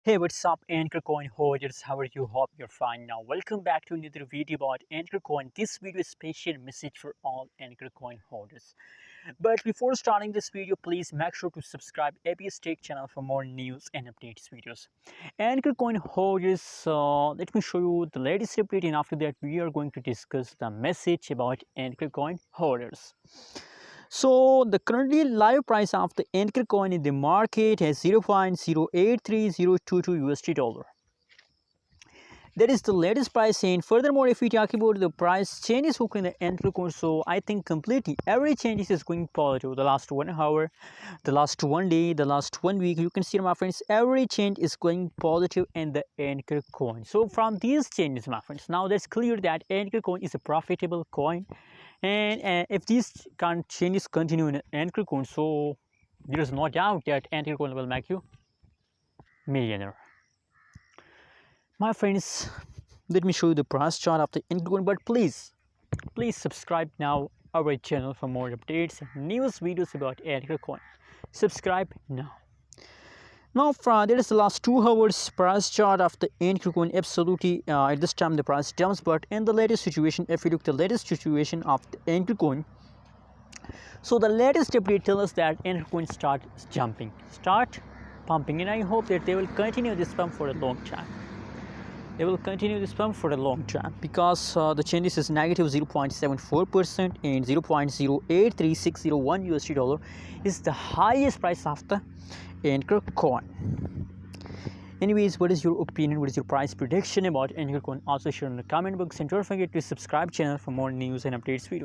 Hey, what's up, Anchor Coin holders? How are you? Hope you're fine now. Welcome back to another video about Anchor Coin. This video is special message for all Anchor Coin holders. But before starting this video, please make sure to subscribe ABS Tech channel for more news and updates videos. Anchor Coin holders, let me show you the latest update, and after that, we are going to discuss the message about Anchor Coin holders. So the currently live price of the Ankr coin in the market is 0.083022 USD dollar. That is the latest price. And furthermore, if we talk about the price changes in the Ankr coin, so I think completely every change is going positive. The last 1 hour, the last 1 day, the last 1 week, you can see, my friends, every change is going positive in the Ankr coin. So from these changes, my friends, now that's clear that Ankr coin is a profitable coin. And if these changes continue in Ankr coin, so there is no doubt that Ankr coin will make you millionaire. My friends, let me show you the price chart of the Ankr coin, but please subscribe now our channel for more updates and news videos about Ankr coin. Subscribe now. Now, there is the last 2 hours price chart of the Ankr coin. Absolutely, at this time the price jumps, but in the latest situation, if you look the latest situation of the Ankr coin, so the latest update tells us that Ankr coin start jumping, start pumping, and I hope that they will continue this pump for a long time. They will continue this pump for a long time because the changes is negative 0.74% and 0.083601 USD dollar is the highest price of the Ankr coin. Anyways, what is your opinion? What is your price prediction about Ankr coin? Also share in the comment box, and don't forget to subscribe channel for more news and updates videos.